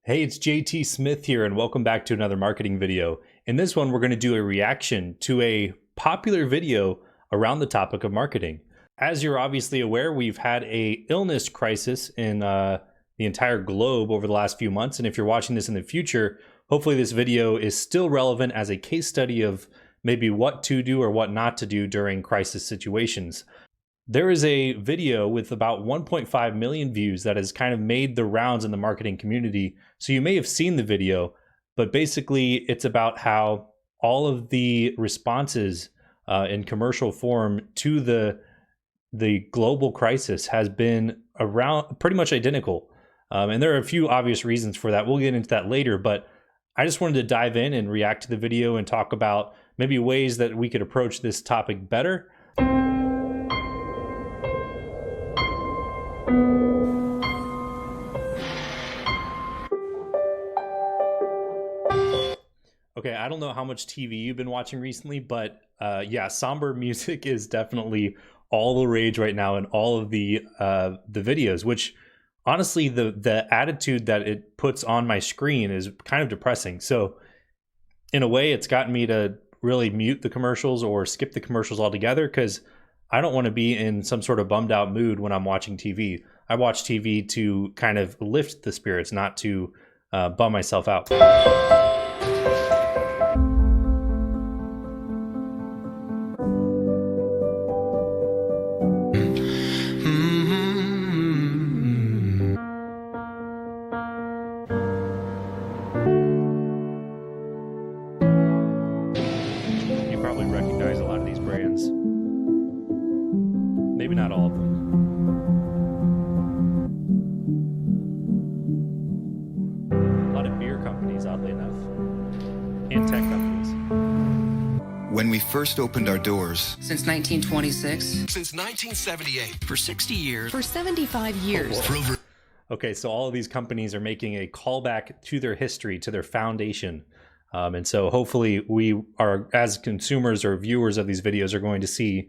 Hey, it's JT Smith here, and welcome back to another marketing video. In this one, we're going to do a reaction to a popular video around the topic of marketing. As you're obviously aware, we've had a illness crisis in the entire globe over the last few months, and if you're watching this in the future, hopefully this video is still relevant as a case study of maybe what to do or what not to do during crisis situations. There is a video with about 1.5 million views that has kind of made the rounds in the marketing community. So you may have seen the video, but basically it's about how all of the responses in commercial form to the global crisis has been around pretty much identical. And there are a few obvious reasons for that. We'll get into that later, but I just wanted to dive in and react to the video and talk about maybe ways that we could approach this topic better. Okay, I don't know how much TV you've been watching recently, but yeah, somber music is definitely all the rage right now in all of the videos, which honestly, the attitude that it puts on my screen is kind of depressing. So in a way, it's gotten me to really mute the commercials or skip the commercials altogether because I don't want to be in some sort of bummed out mood when I'm watching TV. I watch TV to kind of lift the spirits, not to bum myself out. You probably recognize a lot of these brands. Maybe not all of them. A lot of beer companies, oddly enough, and tech companies. When we first opened our doors. Since 1926. Since 1978. For 60 years. For 75 years. For over. Okay, so all of these companies are making a callback to their history, to their foundation. And so hopefully we are, as consumers or viewers of these videos, are going to see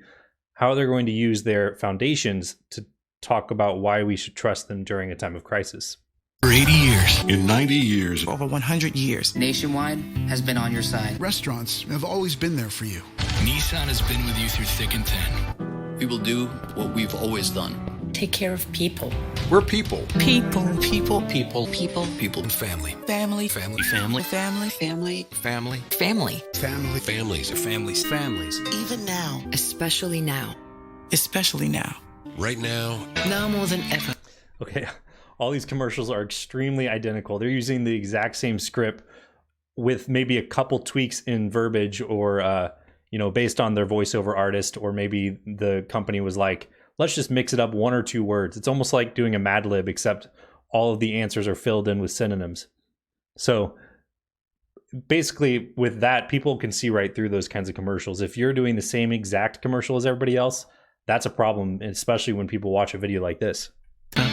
how they're going to use their foundations to talk about why we should trust them during a time of crisis. For 80 years. In 90 years. Over 100 years. Nationwide has been on your side. Restaurants have always been there for you. Nissan has been with you through thick and thin. We will do what we've always done. Take care of people. We're people. People. People. People. People And family. Family. Family. Family. Family. Family. Family. Family. Family. Families are families. Families. Even now. Especially now. Especially now. Right now. Now more than ever. Okay, all these commercials are extremely identical. They're using the exact same script with maybe a couple tweaks in verbiage or, based on their voiceover artist, or maybe the company was like, let's just mix it up one or two words. It's almost like doing a Mad Lib, except all of the answers are filled in with synonyms. So basically with that, people can see right through those kinds of commercials. If you're doing the same exact commercial as everybody else, that's a problem, especially when people watch a video like this.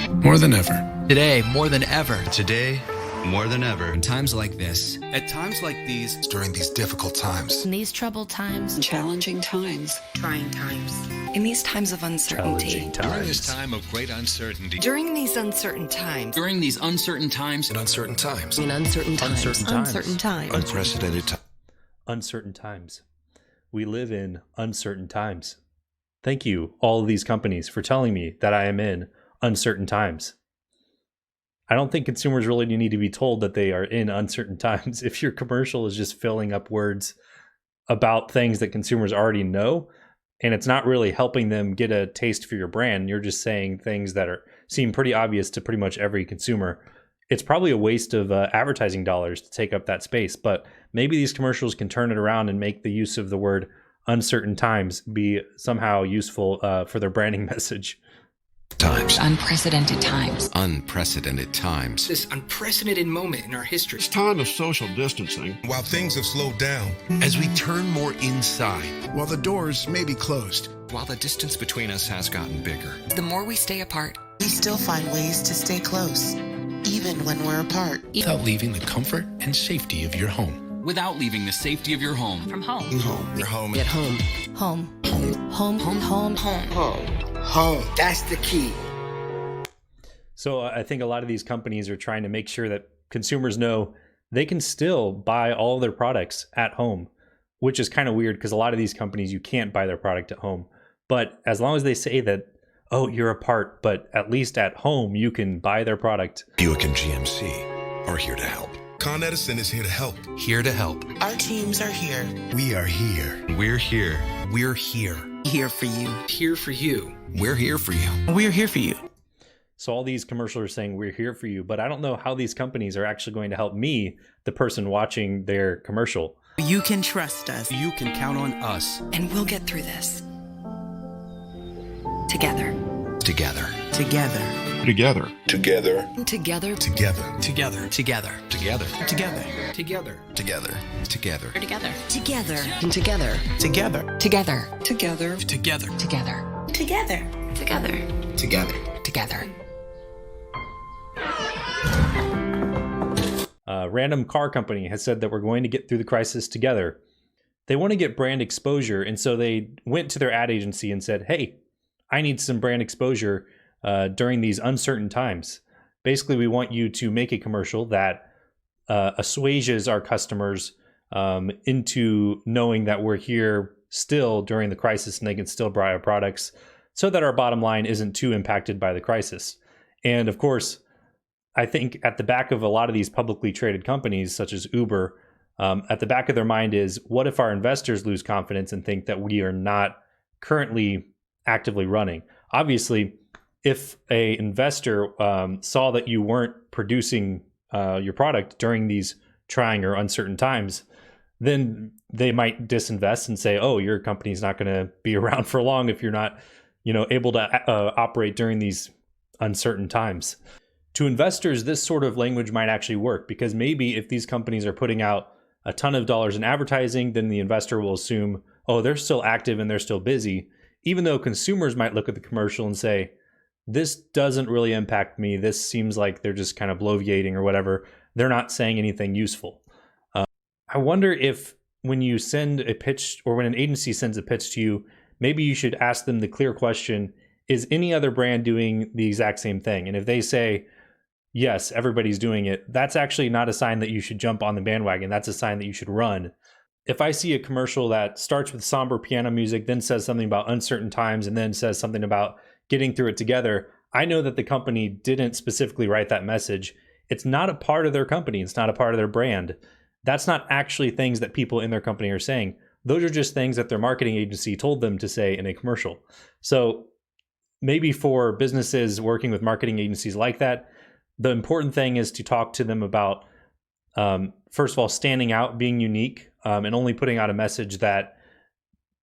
More than ever. Today, more than ever. Today, more than ever. In times like this. At times like these. During these difficult times. In these troubled times. Challenging times. Trying times. In these times of uncertainty. During this time of great uncertainty. During these uncertain times. During these uncertain times. In uncertain times. In uncertain times. Uncertain times. Uncertain times. Unprecedented time. Uncertain times. We live in uncertain times. Thank you, all of these companies, for telling me that I am in uncertain times. I don't think consumers really need to be told that they are in uncertain times. If your commercial is just filling up words about things that consumers already know, and it's not really helping them get a taste for your brand, you're just saying things that seem pretty obvious to pretty much every consumer, it's probably a waste of advertising dollars to take up that space. But maybe these commercials can turn it around and make the use of the word uncertain times be somehow useful for their branding message. Times. Unprecedented times. Unprecedented times. This unprecedented moment in our history. It's time of social distancing. While things have slowed down. As we turn more inside. While the doors may be closed. While the distance between us has gotten bigger. The more we stay apart. We still find ways to stay close, even when we're apart. Without leaving the comfort and safety of your home. Without leaving the safety of your home. From home. Home. Your home. At home. Home. Home. Home. Home. Home. Home. Home. That's the key. So I think a lot of these companies are trying to make sure that consumers know they can still buy all their products at home, which is kind of weird because a lot of these companies, you can't buy their product at home. But as long as they say that, oh, you're apart, but at least at home, you can buy their product. Buick and GMC are here to help. Con Edison is here to help. Here to help. our teams are here. We are here. We're here. We're here. Here for you. Here for you. We're here for you. We're here for you. So all these commercials are saying we're here for you, but I don't know how these companies are actually going to help me, the person watching their commercial. You can trust us. You can count on us. And we'll get through this. Together. Together. Together. Together. Together. Together. Together. Together. Together. Together. Together. Together. Together. Together. Together. Together. And together. Together. Together. Together. Together. Together. Together. Together. Together. Together. A random car company has said that we're going to get through the crisis together. They want to get brand exposure, and so they went to their ad agency and said, hey, I need some brand exposure during these uncertain times. Basically, we want you to make a commercial that assuages our customers into knowing that we're here still during the crisis and they can still buy our products so that our bottom line isn't too impacted by the crisis. And of course, I think at the back of a lot of these publicly traded companies, such as Uber, at the back of their mind is, what if our investors lose confidence and think that we are not currently actively running? Obviously, if a investor saw that you weren't producing your product during these trying or uncertain times, then they might disinvest and say, oh, your company's not going to be around for long if you're not, able to operate during these uncertain times. To investors, this sort of language might actually work, because maybe if these companies are putting out a ton of dollars in advertising, then the investor will assume, oh, they're still active and they're still busy, even though consumers might look at the commercial and say, this doesn't really impact me. This seems like they're just kind of bloviating or whatever. They're not saying anything useful. I wonder if when you send a pitch, or when an agency sends a pitch to you, maybe you should ask them the clear question, is any other brand doing the exact same thing? And if they say, yes, everybody's doing it, that's actually not a sign that you should jump on the bandwagon. That's a sign that you should run. If I see a commercial that starts with somber piano music, then says something about uncertain times, and then says something about getting through it together, I know that the company didn't specifically write that message. It's not a part of their company. It's not a part of their brand. That's not actually things that people in their company are saying. Those are just things that their marketing agency told them to say in a commercial. So maybe for businesses working with marketing agencies like that, the important thing is to talk to them about, first of all, standing out, being unique, and only putting out a message that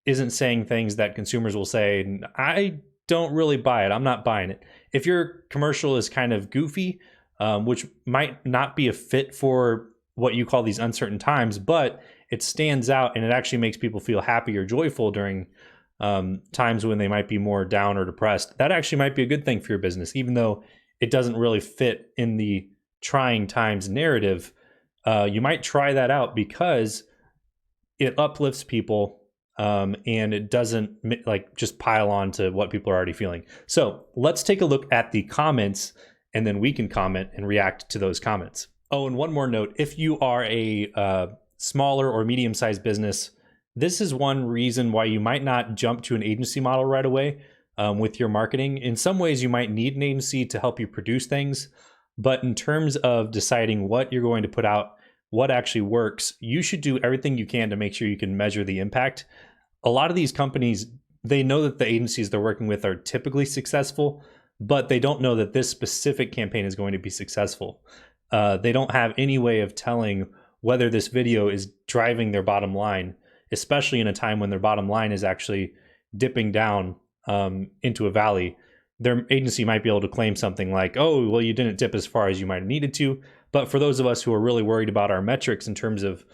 isn't saying things that consumers will say, I don't really buy it. I'm not buying it. If your commercial is kind of goofy, which might not be a fit for what you call these uncertain times, but it stands out and it actually makes people feel happy or joyful during times when they might be more down or depressed, that actually might be a good thing for your business, even though it doesn't really fit in the trying times narrative. You might try that out because it uplifts people and it doesn't just pile on to what people are already feeling. So let's take a look at the comments, and then we can comment and react to those comments. Oh, and one more note, if you are a smaller or medium-sized business, this is one reason why you might not jump to an agency model right away. With your marketing. In some ways, you might need an agency to help you produce things, but in terms of deciding what you're going to put out, what actually works, you should do everything you can to make sure you can measure the impact. A lot of these companies, they know that the agencies they're working with are typically successful, but they don't know that this specific campaign is going to be successful. They don't have any way of telling whether this video is driving their bottom line, especially in a time when their bottom line is actually dipping down into a valley. Their agency might be able to claim something like, oh, well, you didn't dip as far as you might have needed to. But for those of us who are really worried about our metrics in terms of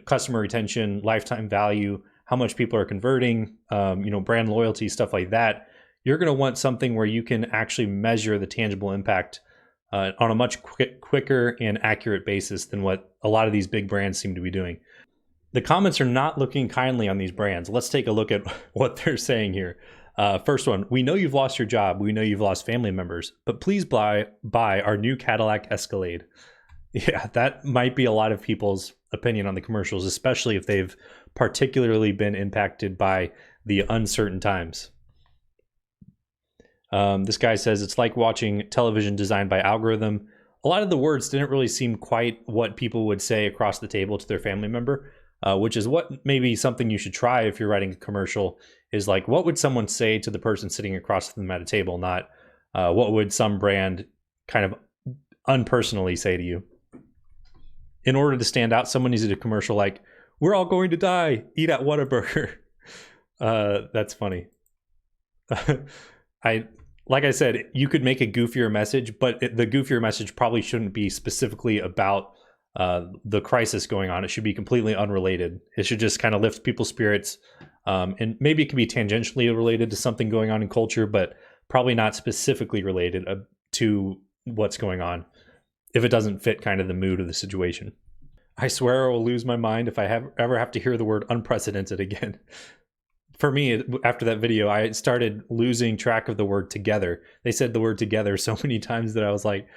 customer retention, lifetime value, how much people are converting, brand loyalty, stuff like that, you're going to want something where you can actually measure the tangible impact on a much quicker and accurate basis than what a lot of these big brands seem to be doing. The comments are not looking kindly on these brands. Let's take a look at what they're saying here. First one, we know you've lost your job. We know you've lost family members, but please buy our new Cadillac Escalade. Yeah, that might be a lot of people's opinion on the commercials, especially if they've particularly been impacted by the uncertain times. This guy says it's like watching television designed by algorithm. A lot of the words didn't really seem quite what people would say across the table to their family member, which is what maybe something you should try if you're writing a commercial is like, what would someone say to the person sitting across from them at a table, not what would some brand kind of unpersonally say to you. In order to stand out, someone needs a commercial like, we're all going to die, eat at Whataburger. That's funny. Like I said, you could make a goofier message, but the goofier message probably shouldn't be specifically about the crisis going on. It should be completely unrelated. It should just kind of lift people's spirits. And maybe it can be tangentially related to something going on in culture, but probably not specifically related to what's going on if it doesn't fit kind of the mood of the situation. I swear I will lose my mind if I ever have to hear the word unprecedented again. For me, after that video, I started losing track of the word together. They said the word together so many times that I was like,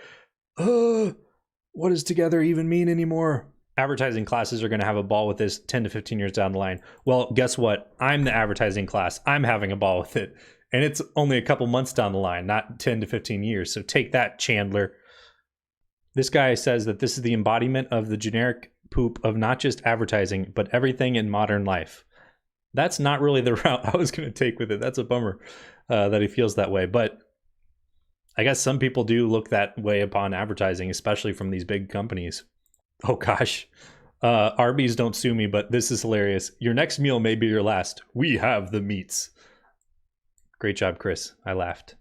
what does together even mean anymore? Advertising classes are going to have a ball with this 10 to 15 years down the line. Well, guess what? I'm the advertising class. I'm having a ball with it. And it's only a couple months down the line, not 10 to 15 years. So take that, Chandler. This guy says that this is the embodiment of the generic poop of not just advertising, but everything in modern life. That's not really the route I was going to take with it. That's a bummer that he feels that way. But I guess some people do look that way upon advertising, especially from these big companies. Oh, gosh. Arby's, don't sue me, but this is hilarious. Your next meal may be your last. We have the meats. Great job, Chris. I laughed.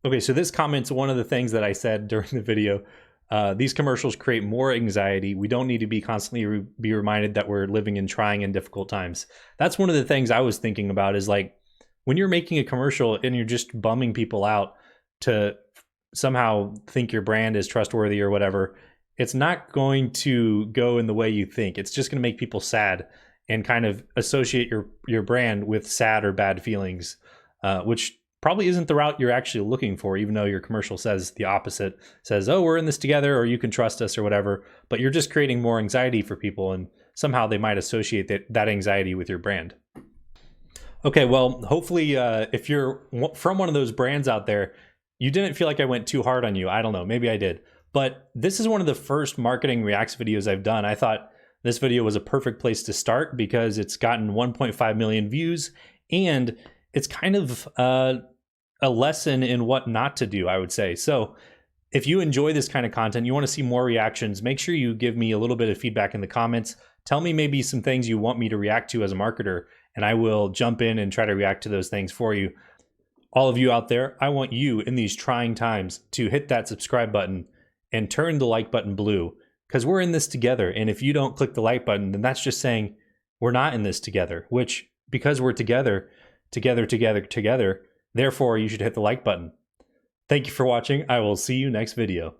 Okay, so this comment's one of the things that I said during the video. These commercials create more anxiety. We don't need to be constantly be reminded that we're living in trying and difficult times. That's one of the things I was thinking about is like when you're making a commercial and you're just bumming people out to somehow think your brand is trustworthy or whatever, it's not going to go in the way you think. It's just going to make people sad and kind of associate your brand with sad or bad feelings, which probably isn't the route you're actually looking for, even though your commercial says the opposite, says, oh, we're in this together, or you can trust us or whatever, but you're just creating more anxiety for people, and somehow they might associate that anxiety with your brand. Okay, well, hopefully if you're from one of those brands out there, you didn't feel like I went too hard on you. I don't know, maybe I did. But this is one of the first marketing reacts videos I've done. I thought this video was a perfect place to start because it's gotten 1.5 million views, and it's kind of a lesson in what not to do, I would say. So if you enjoy this kind of content, you want to see more reactions, make sure you give me a little bit of feedback in the comments. Tell me maybe some things you want me to react to as a marketer, and I will jump in and try to react to those things for you. All of you out there, I want you in these trying times to hit that subscribe button and turn the like button blue, because we're in this together. And if you don't click the like button, then that's just saying we're not in this together, which because we're together, therefore you should hit the like button. Thank you for watching. I will see you next video.